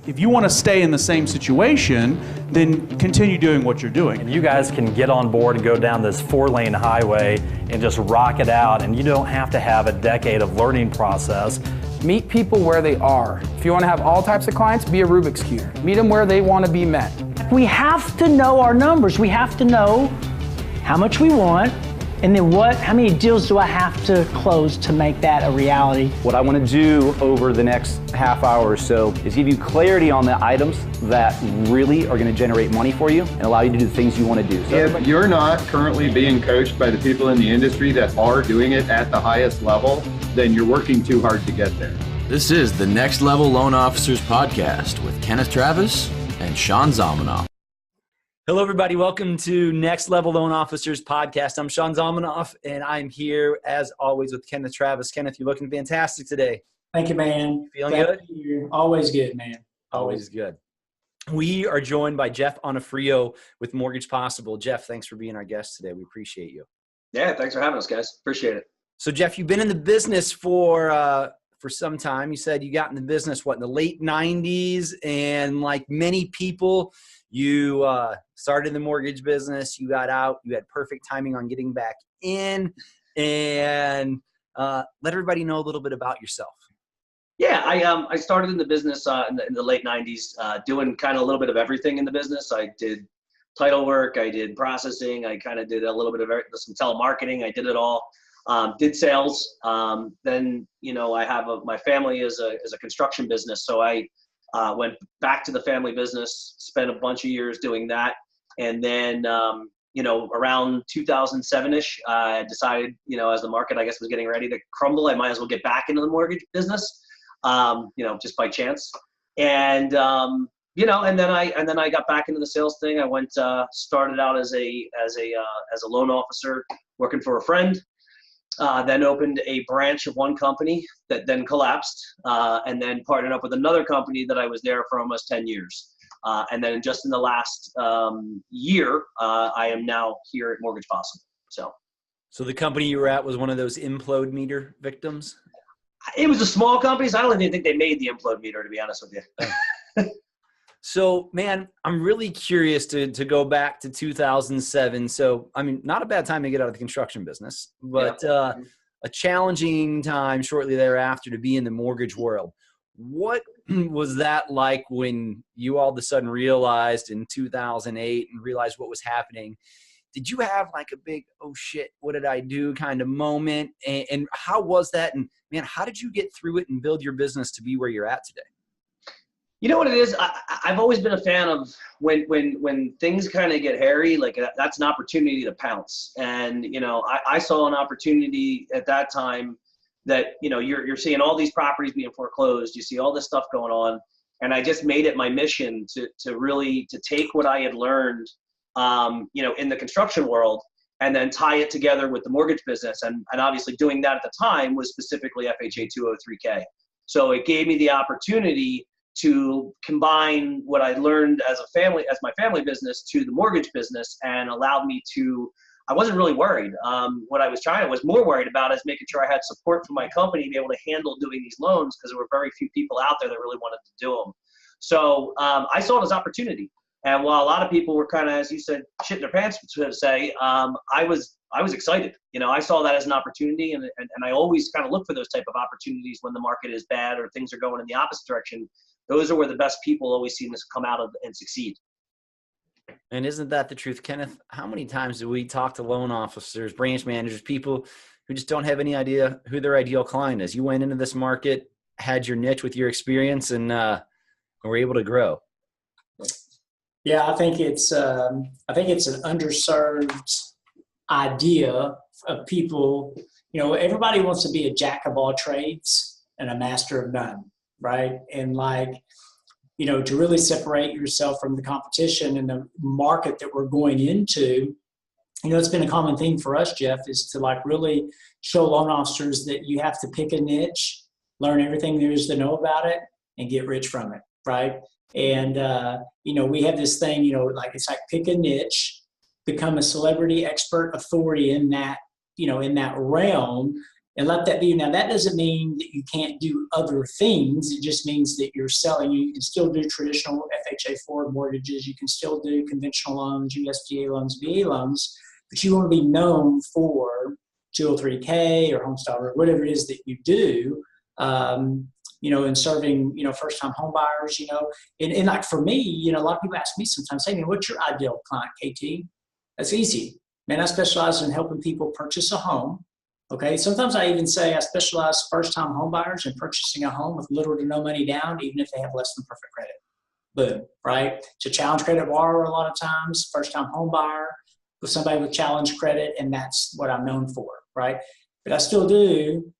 If you want to stay in the same situation, then continue doing what you're doing. And you guys can get on board and go down this 4-lane highway and just rock it out, and you don't have to have a decade of learning process. Meet people where they are. If you want to have all types of clients, be a Rubik's Cube. Meet them where they want to be met. We have to know our numbers. We have to know how much we want, and then how many deals do I have to close to make that a reality? What I want to do over the next half hour or so is give you clarity on the items that really are going to generate money for you and allow you to do the things you want to do. So if you're not currently being coached by the people in the industry that are doing it at the highest level, then you're working too hard to get there. This is the Next Level Loan Officers Podcast with Kenneth Travis and Sean Zalmanoff. Hello, everybody. Welcome to Next Level Loan Officers Podcast. I'm Sean Zalmanoff, and I'm here, as always, with Kenneth Travis. Kenneth, you're looking fantastic today. Thank you, man. Feeling good? Always good, man. Always good. We are joined by Jeff Onofrio with Mortgage Possible. Jeff, thanks for being our guest today. We appreciate you. Yeah, thanks for having us, guys. Appreciate it. So, Jeff, you've been in the business for some time. You said you got in the business, in the late 90s, and like many people, you started in the mortgage business, you got out, you had perfect timing on getting back in, and let everybody know a little bit about yourself. Yeah, I started in the business in the late 90s, doing kind of a little bit of everything in the business. I did title work, I did processing, I kind of did a little bit of some telemarketing, I did it all. Did sales. Then, I have my family is a construction business, so I went back to the family business, spent a bunch of years doing that. And then, around 2007-ish, I decided, as the market, I guess, was getting ready to crumble, I might as well get back into the mortgage business, just by chance. And, and then I got back into the sales thing. I went, started out as a loan officer working for a friend. Then opened a branch of one company that then collapsed, and then partnered up with another company that I was there for almost 10 years. And then just in the last year, I am now here at Mortgage Possible. So the company you were at was one of those implode meter victims? It was a small company, so I don't even think they made the implode meter, to be honest with you. So, man, I'm really curious to go back to 2007. So, I mean, not a bad time to get out of the construction business, but a challenging time shortly thereafter to be in the mortgage world. What was that like when you all of a sudden realized in 2008 and realized what was happening? Did you have like a big, oh shit, what did I do kind of moment? And how was that? And man, how did you get through it and build your business to be where you're at today? You know what it is? I've always been a fan of when things kind of get hairy, like that's an opportunity to pounce. And, I saw an opportunity at that time that, you're seeing all these properties being foreclosed. You see all this stuff going on. And I just made it my mission to really take what I had learned, in the construction world and then tie it together with the mortgage business. And obviously doing that at the time was specifically FHA 203K. So it gave me the opportunity to combine what I learned as my family business to the mortgage business, and allowed me to, I wasn't really worried. What I was more worried about is making sure I had support from my company to be able to handle doing these loans, because there were very few people out there that really wanted to do them. So I saw it as opportunity. And while a lot of people were kind of, as you said, shitting their pants, to say, I was excited. I saw that as an opportunity, and I always kind of look for those type of opportunities when the market is bad or things are going in the opposite direction. Those are where the best people always seem to come out of and succeed. And isn't that the truth, Kenneth? How many times do we talk to loan officers, branch managers, people who just don't have any idea who their ideal client is? You went into this market, had your niche with your experience, and were able to grow. Yeah, I think it's an underserved idea of people. Everybody wants to be a jack of all trades and a master of none, right? And to really separate yourself from the competition in the market that we're going into, it's been a common theme for us, Jeff, is to really show loan officers that you have to pick a niche, learn everything there is to know about it, and get rich from it, right? And, we have this thing, it's like pick a niche, become a celebrity expert authority in that, in that realm, and let that be. Now, that doesn't mean that you can't do other things. It just means that you're selling. You can still do traditional FHA forward mortgages. You can still do conventional loans, USDA loans, VA loans, but you want to be known for 203K or homestyle or whatever it is that you do, and serving, first-time home buyers, and like for me, a lot of people ask me sometimes, hey, man, what's your ideal client, KT? That's easy. Man, I specialize in helping people purchase a home. Okay, sometimes I even say I specialize first-time home buyers in purchasing a home with little to no money down, even if they have less than perfect credit. Boom, right? It's a challenge credit borrower a lot of times, first-time home buyer with somebody with challenge credit, and that's what I'm known for, right? But I still do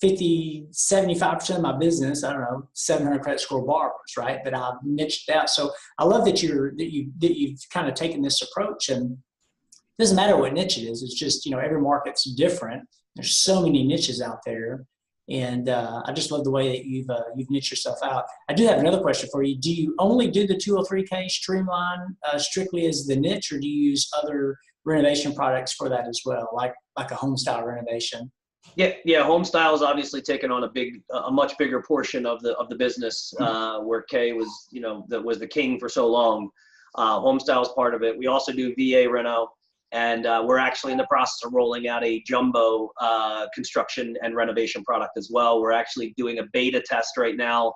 75% of my business, 700 credit score borrowers, right? That I've niched out. So I love that you've kind of taken this approach, and it doesn't matter what niche it is. It's just, every market's different. There's so many niches out there. And I just love the way that you've niched yourself out. I do have another question for you. Do you only do the 203K streamline strictly as the niche, or do you use other renovation products for that as well, like a home style renovation? Yeah. Home style is obviously taken on a much bigger portion of the business, where K was, that was the king for so long. Home style is part of it. We also do VA reno. And we're actually in the process of rolling out a jumbo construction and renovation product as well. We're actually doing a beta test right now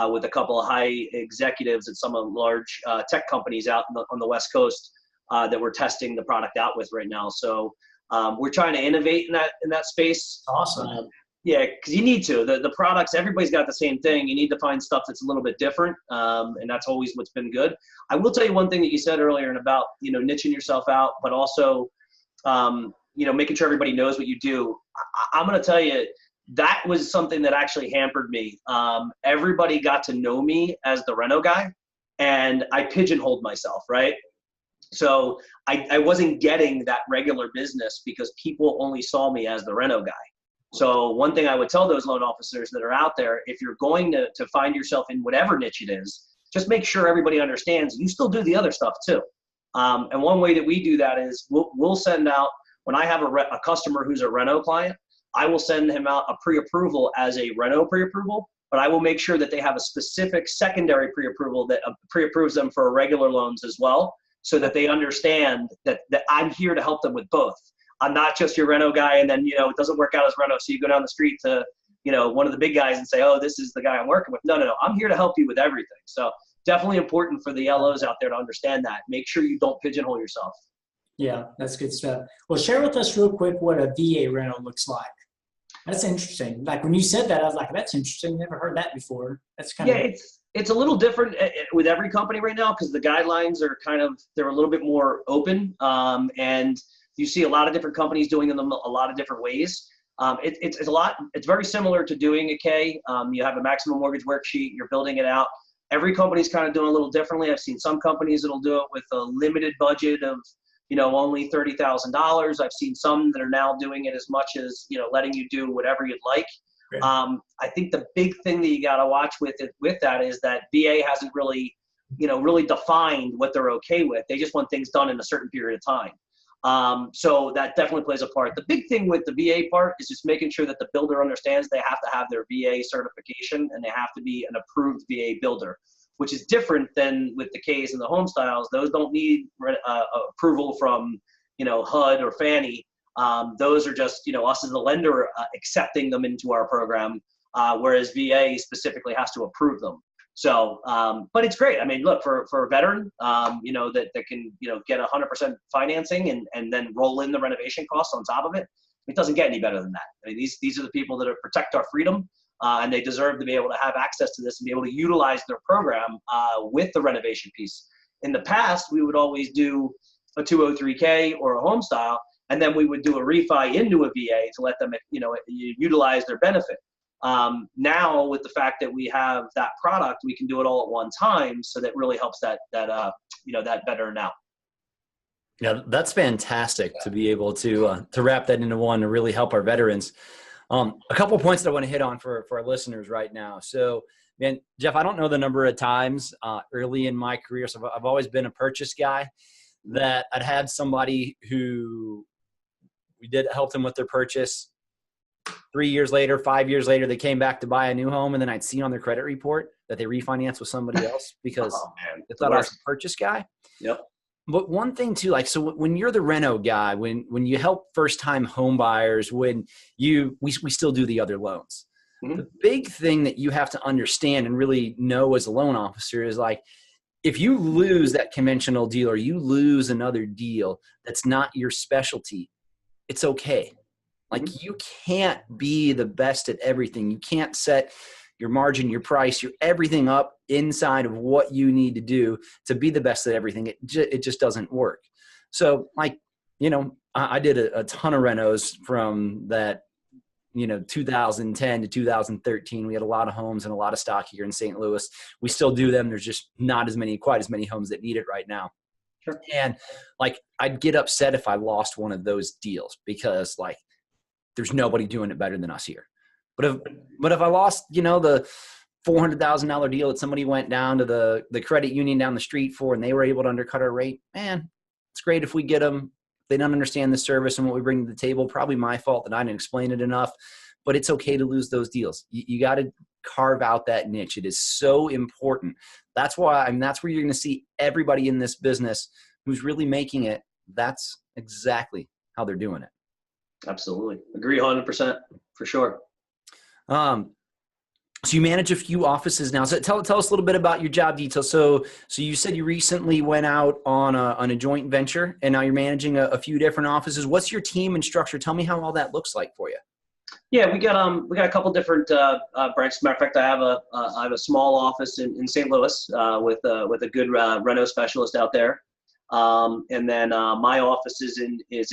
with a couple of high executives at some of the large tech companies out on the West Coast that we're testing the product out with right now. So we're trying to innovate in that space. Awesome. Yeah, because you need to. The products, everybody's got the same thing. You need to find stuff that's a little bit different, and that's always what's been good. I will tell you one thing that you said earlier and about, niching yourself out, but also, making sure everybody knows what you do. I'm going to tell you, that was something that actually hampered me. Everybody got to know me as the reno guy, and I pigeonholed myself, right? So I wasn't getting that regular business because people only saw me as the reno guy. So one thing I would tell those loan officers that are out there, if you're going to find yourself in whatever niche it is, just make sure everybody understands you still do the other stuff too. And one way that we do that is we'll send out, when I have a customer who's a reno client, I will send him out a pre-approval as a reno pre-approval, but I will make sure that they have a specific secondary pre-approval that pre-approves them for regular loans as well, so that they understand that I'm here to help them with both. I'm not just your reno guy, and then, it doesn't work out as reno, so you go down the street to, one of the big guys and say, oh, this is the guy I'm working with. No. I'm here to help you with everything. So definitely important for the LOs out there to understand that. Make sure you don't pigeonhole yourself. Yeah, that's good stuff. Well, share with us real quick what a VA rental looks like. That's interesting. Like when you said that, I was like, that's interesting. Never heard that before. That's kind of... It's a little different with every company right now because the guidelines are they're a little bit more open. And you see a lot of different companies doing them a lot of different ways. It's very similar to doing a K. You have a maximum mortgage worksheet, you're building it out. Every company's kind of doing a little differently. I've seen some companies that'll do it with a limited budget of, only $30,000. I've seen some that are now doing it as much as, letting you do whatever you'd like. Great. I think the big thing that you got to watch with that is that VA hasn't really defined what they're okay with. They just want things done in a certain period of time. So that definitely plays a part. The big thing with the VA part is just making sure that the builder understands they have to have their VA certification and they have to be an approved VA builder, which is different than with the Ks and the home styles. Those don't need approval from, HUD or Fannie. Those are just, us as the lender accepting them into our program, whereas VA specifically has to approve them. So, but it's great. I mean, look, for a veteran, that can, get 100% financing and then roll in the renovation costs on top of it, it doesn't get any better than that. I mean, these are the people that protect our freedom, and they deserve to be able to have access to this and be able to utilize their program with the renovation piece. In the past, we would always do a 203K or a home style, and then we would do a refi into a VA to let them, utilize their benefit. Now with the fact that we have that product, we can do it all at one time. So that really helps that veteran out. Yeah, that's fantastic to be able to wrap that into one to really help our veterans. A couple of points that I want to hit on for our listeners right now. So, man, Jeff, I don't know the number of times early in my career. So I've always been a purchase guy that I'd had somebody who we did help them with their purchase. 3 years later, 5 years later, they came back to buy a new home, and then I'd see on their credit report that they refinanced with somebody else because they thought I was a purchase guy. Yep. But one thing too, like, so when you're the reno guy, when you help first-time home buyers, we still do the other loans. Mm-hmm. The big thing that you have to understand and really know as a loan officer is, like, if you lose that conventional deal or you lose another deal that's not your specialty, it's okay. Like, you can't be the best at everything. You can't set your margin, your price, your everything up inside of what you need to do to be the best at everything. It just doesn't work. So, like, you know, I did a ton of renos from that, 2010 to 2013. We had a lot of homes and a lot of stock here in St. Louis. We still do them. There's just not quite as many homes that need it right now. Sure. And, like, I'd get upset if I lost one of those deals because, like, there's nobody doing it better than us here. But if I lost, the $400,000 deal that somebody went down to the credit union down the street for, and they were able to undercut our rate, man, it's great if we get them. They don't understand the service and what we bring to the table. Probably my fault that I didn't explain it enough, but it's okay to lose those deals. You got to carve out that niche. It is so important. That's why, that's where you're going to see everybody in this business who's really making it. That's exactly how they're doing it. Absolutely. Agree 100% for sure. So you manage a few offices now. So tell us a little bit about your job details. So you said you recently went out on a joint venture, and now you're managing a few different offices. What's your team and structure? Tell me how all that looks like for you. Yeah, we got a couple different branches. Matter of fact, I have a small office in St. Louis with a good reno specialist out there. And then my office is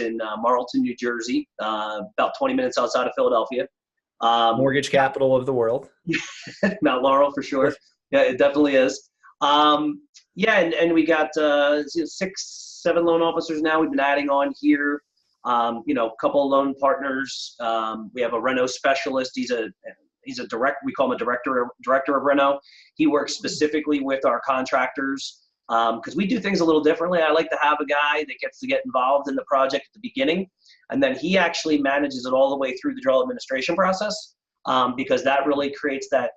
in Marlton, New Jersey, about 20 minutes outside of Philadelphia. Mortgage capital of the world. Mount Laurel for sure. Yeah, it definitely is. And we got 6, 7 loan officers now. We've been adding on here. A couple of loan partners. We have a reno specialist. He's a we call him a director of reno. He works specifically with our contractors. Because we do things a little differently. I like to have a guy that gets to get involved in the project at the beginning, and then he actually manages it all the way through the draw administration process, because that really creates that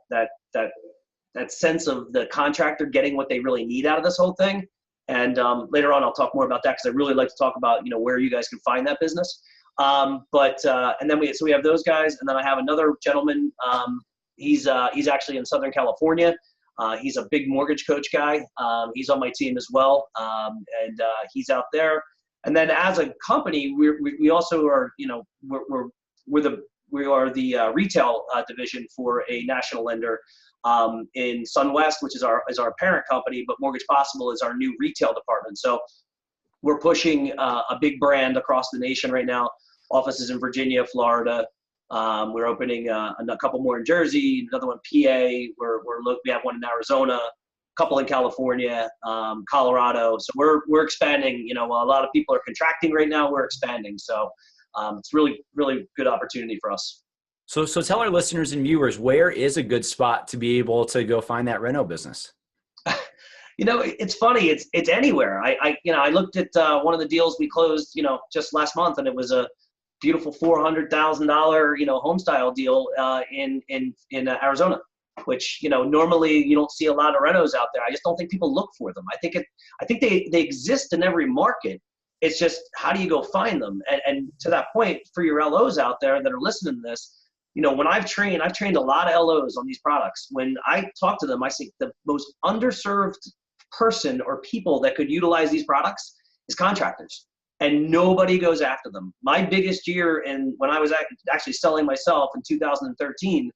sense of the contractor getting what they really need out of this whole thing. And later on, I'll talk more about that because I really like to talk about where you guys can find that business. And then we have those guys, and then I have another gentleman. He's actually in Southern California. He's a big mortgage coach guy. He's on my team as well, and he's out there. And then as a company, we also are, we are the retail division for a national lender in SunWest, which is our parent company, but Mortgage Possible is our new retail department. So we're pushing a big brand across the nation right now. Offices in Virginia, Florida. We're opening a couple more in Jersey, another one in PA. We have one in Arizona, a couple in California, Colorado. So we're expanding. While a lot of people are contracting right now, we're expanding. So it's really, really good opportunity for us. So tell our listeners and viewers, where is a good spot to be able to go find that reno business? It's funny. It's anywhere. I looked at one of the deals we closed, just last month, and it was a beautiful $400,000, home style deal in Arizona, which normally you don't see a lot of renos out there. I just don't think people look for them. I think they exist in every market. It's just how do you go find them? And to that point, for your LOs out there that are listening to this, when I've trained a lot of LOs on these products. When I talk to them, I say the most underserved person or people that could utilize these products is contractors. And nobody goes after them. My biggest year, and when I was actually selling myself in 2013,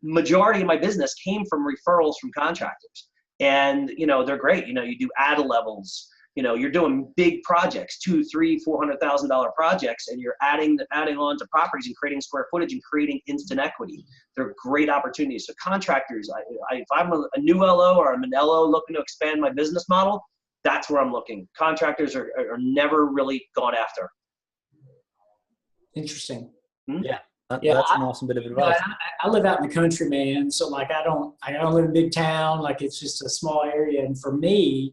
majority of my business came from referrals from contractors. And they're great. You do ad levels. You're doing big projects, $200,000, $300,000, $400,000 projects, and you're adding on to properties and creating square footage and creating instant equity. They're great opportunities. So contractors, if I'm a new LO or I'm an LO looking to expand my business model, that's where I'm looking. Contractors are never really gone after. Interesting. Yeah. That's an awesome bit of advice. I live out in the country, man. So I don't live in a big town. It's just a small area. And for me,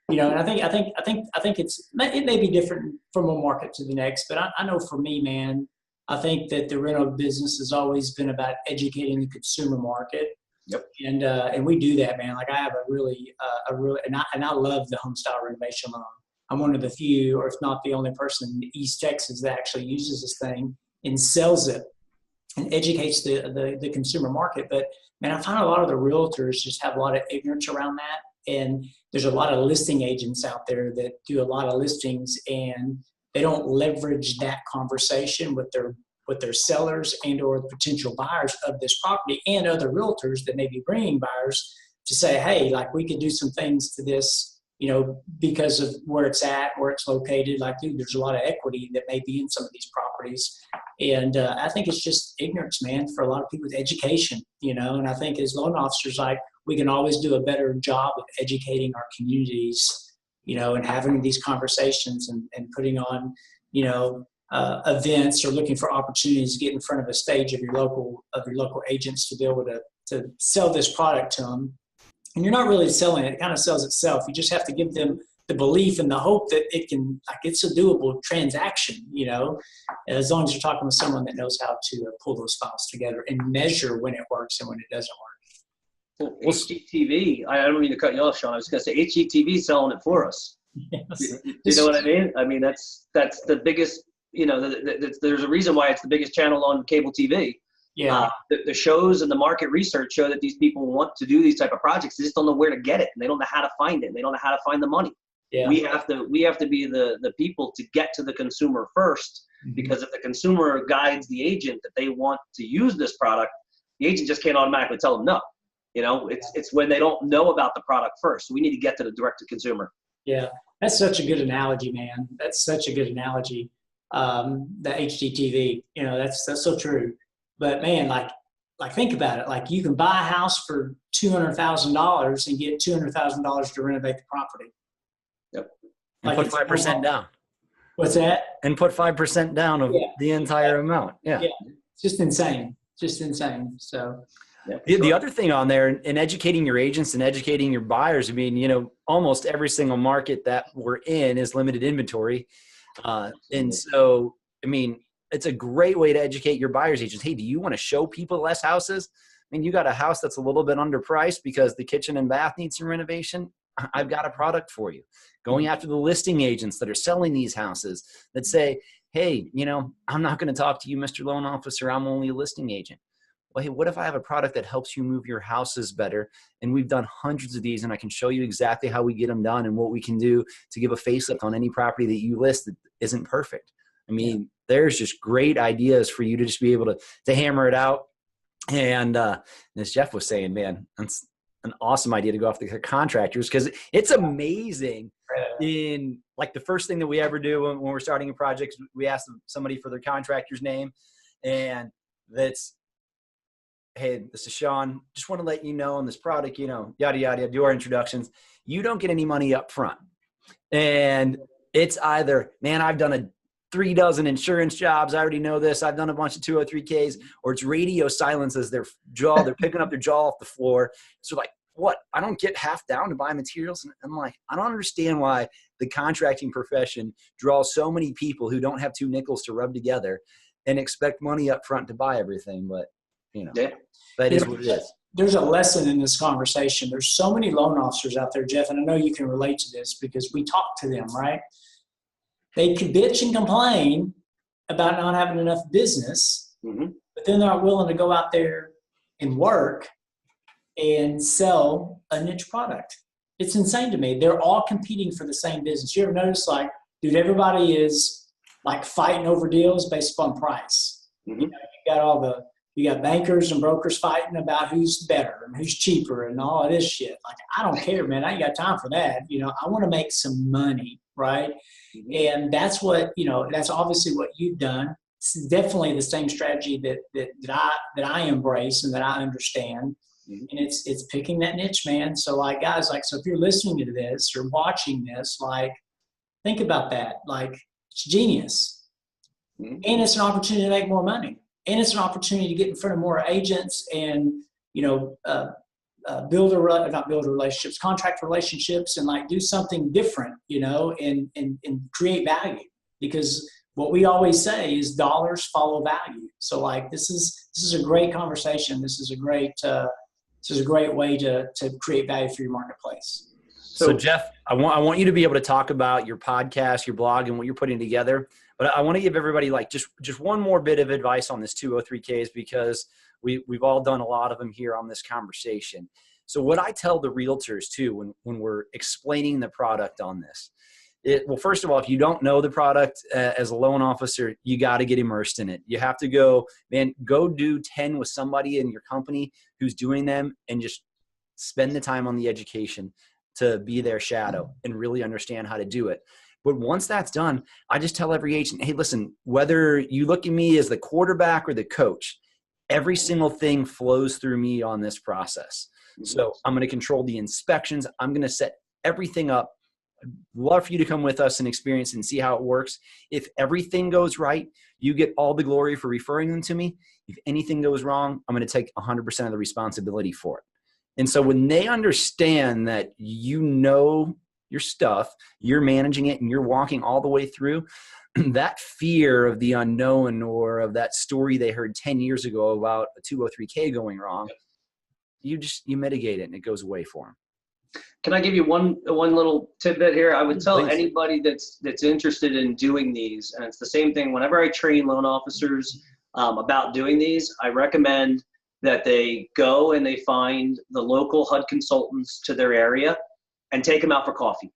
and I think it may be different from one market to the next, but I know for me, man, I think that the rental business has always been about educating the consumer market. Yep. And we do that, man. Like I have and I love the home style renovation loan. I'm one of the few, or if not the only person in East Texas that actually uses this thing and sells it and educates the consumer market. But man, I find a lot of the realtors just have a lot of ignorance around that. And there's a lot of listing agents out there that do a lot of listings, and they don't leverage that conversation with their sellers and or potential buyers of this property and other realtors that may be bringing buyers to say, hey, like we could do some things to this, because of where it's at, where it's located. Like, dude, there's a lot of equity that may be in some of these properties. And I think it's just ignorance, man, for a lot of people with education, and I think as loan officers, like we can always do a better job of educating our communities, and having these conversations and putting on, events or looking for opportunities to get in front of a stage of your local agents to be able to sell this product to them. And you're not really selling it. It kind of sells itself. You just have to give them the belief and the hope that it's a doable transaction, as long as you're talking with someone that knows how to pull those files together and measure when it works and when it doesn't work. Well, HGTV, I don't mean to cut you off, Sean. I was going to say HGTV is selling it for us. Yes. You know what I mean? I mean, that's the biggest, there's a reason why it's the biggest channel on cable TV. Yeah. The shows and the market research show that these people want to do these type of projects. They just don't know where to get it, and they don't know how to find it, and they don't know how to find the money. Yeah. We have to be the people to get to the consumer first, because if the consumer guides the agent that they want to use this product, the agent just can't automatically tell them no. It's when they don't know about the product first. So we need to get to the direct to consumer. Yeah, that's such a good analogy, man. That's such a good analogy. The HGTV, that's so true. But man, like think about it. Like you can buy a house for $200,000 and get $200,000 to renovate the property. Yep. And put 5% down. What's that? And put 5% down of the entire amount. Yeah. It's just insane. So the other thing on there, in educating your agents and educating your buyers, I mean, almost every single market that we're in is limited inventory. And so, I mean, it's a great way to educate your buyer's agents. Hey, do you want to show people less houses? I mean, you got a house that's a little bit underpriced because the kitchen and bath needs some renovation. I've got a product for you. Going after the listing agents that are selling these houses that say, hey, I'm not going to talk to you, Mr. Loan Officer. I'm only a listing agent. Well, hey, what if I have a product that helps you move your houses better? And we've done hundreds of these, and I can show you exactly how we get them done and what we can do to give a facelift on any property that you list that isn't perfect. I mean, there's just great ideas for you to just be able to hammer it out. And as Jeff was saying, man, that's an awesome idea to go after the contractors, because it's amazing. In like the first thing that we ever do when we're starting a project, we ask somebody for their contractor's name, and that's, hey, this is Sean. Just want to let you know on this product, yada, yada, do our introductions. You don't get any money up front. And it's either, man, I've done 3 dozen insurance jobs. I already know this. I've done a bunch of 203Ks, or it's radio silence as their jaw, they're picking up their jaw off the floor. So like, what? I don't get half down to buy materials. And I'm like, I don't understand why the contracting profession draws so many people who don't have 2 nickels to rub together and expect money up front to buy everything. But, that is what it is. There's a lesson in this conversation. There's so many loan officers out there, Jeff, and I know you can relate to this because we talk to them, right? They can bitch and complain about not having enough business, but then they're not willing to go out there and work and sell a niche product. It's insane to me. They're all competing for the same business. You ever notice, like, dude, everybody is like fighting over deals based upon price. You got bankers and brokers fighting about who's better and who's cheaper and all of this shit. Like, I don't care, man. I ain't got time for that. I want to make some money, right? And that's what, that's obviously what you've done. It's definitely the same strategy that I embrace and that I understand. And it's picking that niche, man. So like, guys, so if you're listening to this or watching this, like, think about that. Like, it's genius. And it's an opportunity to make more money. And it's an opportunity to get in front of more agents and, contract relationships, and like do something different, and create value. Because what we always say is dollars follow value. So like this is a great conversation. This is a great way to create value for your marketplace. So Jeff, I want you to be able to talk about your podcast, your blog, and what you're putting together. But I want to give everybody like just one more bit of advice on this 203Ks, because we've all done a lot of them here on this conversation. So what I tell the realtors too, when we're explaining the product on this, well, first of all, if you don't know the product as a loan officer, you got to get immersed in it. You have to go do 10 with somebody in your company who's doing them, and just spend the time on the education to be their shadow and really understand how to do it. But once that's done, I just tell every agent, hey, listen, whether you look at me as the quarterback or the coach, every single thing flows through me on this process. So I'm going to control the inspections. I'm going to set everything up. I'd love for you to come with us and experience and see how it works. If everything goes right, you get all the glory for referring them to me. If anything goes wrong, I'm going to take 100% of the responsibility for it. And so when they understand that you know your stuff, you're managing it, and you're walking all the way through, that fear of the unknown or of that story they heard 10 years ago about a 203K going wrong, you mitigate it and it goes away for them. Can I give you one little tidbit here? I would tell anybody that's interested in doing these, and it's the same thing whenever I train loan officers about doing these, I recommend that they go and they find the local HUD consultants to their area and take them out for coffee.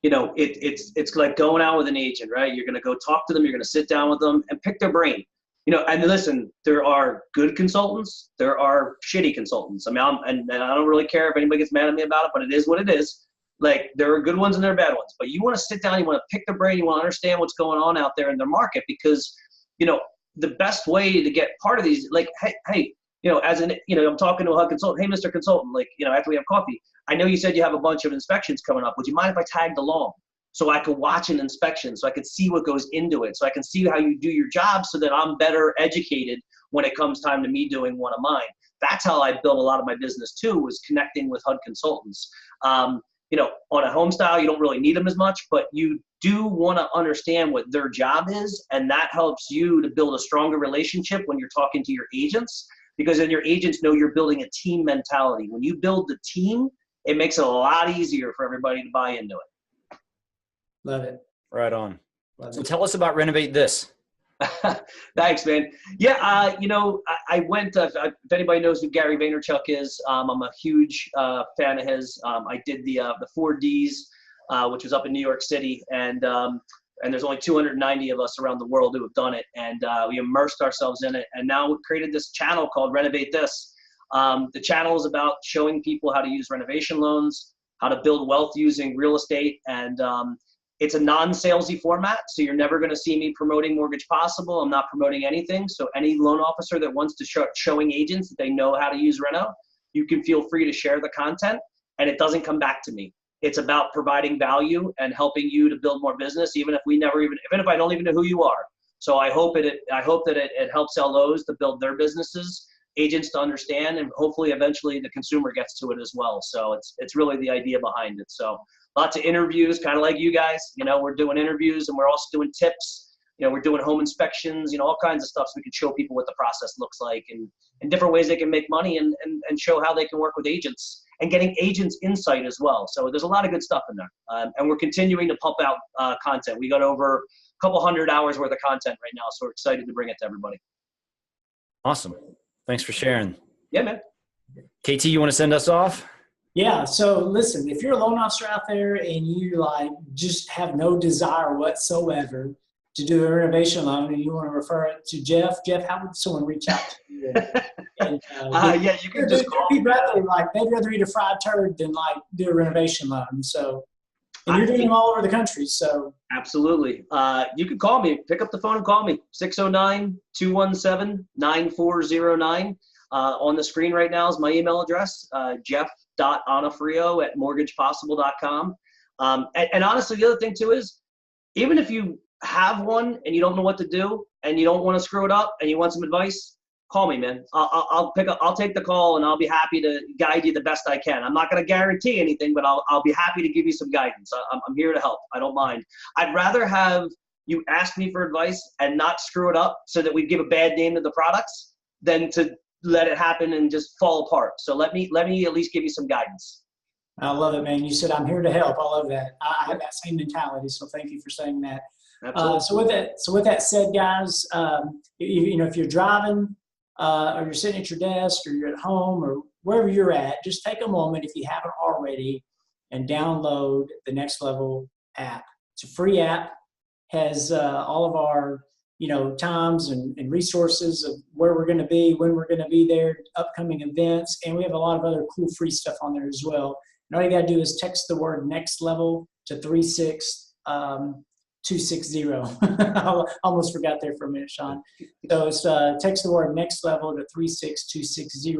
You know, it's like going out with an agent, right? You're going to go talk to them. You're going to sit down with them and pick their brain. You know, and listen, there are good consultants. There are shitty consultants. I mean, and I don't really care if anybody gets mad at me about it, but it is what it is. Like, there are good ones and there are bad ones. But you want to sit down, you want to pick their brain, you want to understand what's going on out there in their market, because, you know, the best way to get part of these, like, hey, you know, I'm talking to a HUD consultant. Hey, Mr. Consultant, like, you know, after we have coffee, I know you said you have a bunch of inspections coming up. Would you mind if I tagged along so I could watch an inspection, so I could see what goes into it, so I can see how you do your job, so that I'm better educated when it comes time to me doing one of mine? That's how I built a lot of my business too, was connecting with HUD consultants. You know, on a home style, you don't really need them as much, but you do want to understand what their job is, and that helps you to build a stronger relationship when you're talking to your agents, because then your agents know you're building a team mentality. When you build the team, it makes it a lot easier for everybody to buy into it. Love it. Right on. So tell us about Renovate This. Thanks, man. Yeah, you know, I went, if anybody knows who Gary Vaynerchuk is, I'm a huge fan of his. I did the 4Ds, which was up in New York City, and there's only 290 of us around the world who have done it, and we immersed ourselves in it, and now we've created this channel called Renovate This. The channel is about showing people how to use renovation loans, how to build wealth using real estate, and it's a non-salesy format, so you're never going to see me promoting Mortgage Possible. I'm not promoting anything, so any loan officer that wants to showing agents that they know how to use Reno, you can feel free to share the content, and it doesn't come back to me. It's about providing value and helping you to build more business, even if I don't even know who you are. So I hope that it helps LOs to build their businesses, agents to understand, and hopefully eventually the consumer gets to it as well. So it's really the idea behind it. So lots of interviews, kind of like you guys. You know, we're doing interviews, and we're also doing tips. You know, we're doing home inspections, you know, all kinds of stuff, so we can show people what the process looks like, and different ways they can make money, and show how they can work with agents, and getting agents insight as well. So there's a lot of good stuff in there. And we're continuing to pump out content. We got over a couple 100 hours worth of content right now, so we're excited to bring it to everybody. Awesome. Thanks for sharing. Yeah, man. KT, you want to send us off? Yeah. So listen, if you're a loan officer out there and you like just have no desire whatsoever to do a renovation loan, and you want to refer it to Jeff, how would someone reach out to you? Yeah, you can just call me. They'd rather eat a fried turd than like do a renovation loan. So, and you're doing them all over the country. So absolutely. You can call me. Pick up the phone and call me. 609-217-9409. On the screen right now is my email address, jeff.onofrio@mortgagepossible.com. And honestly, the other thing too is, even if you have one and you don't know what to do and you don't want to screw it up and you want some advice, call me, man. I'll take the call, and I'll be happy to guide you the best I can. I'm not going to guarantee anything, but I'll be happy to give you some guidance. I'm here to help. I don't mind. I'd rather have you ask me for advice and not screw it up so that we give a bad name to the products than to let it happen and just fall apart. So let me at least give you some guidance. I love it, man. You said I'm here to help. I love that. I have that same mentality. So thank you for saying that. So with that said, guys, if you're driving or you're sitting at your desk or you're at home or wherever you're at, just take a moment if you haven't already and download the Next Level app. It's a free app, has all of our times and resources of where we're going to be, when we're going to be there, upcoming events, and we have a lot of other cool free stuff on there as well. And all you got to do is text the word Next Level to 36260. I almost forgot there for a minute, Sean. So it's text the word Next Level to 36260.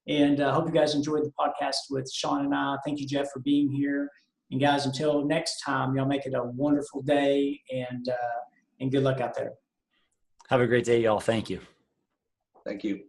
And I hope you guys enjoyed the podcast with Sean and I. Thank you, Jeff, for being here. And guys, until next time, y'all make it a wonderful day, and good luck out there. Have a great day, y'all. Thank you. Thank you.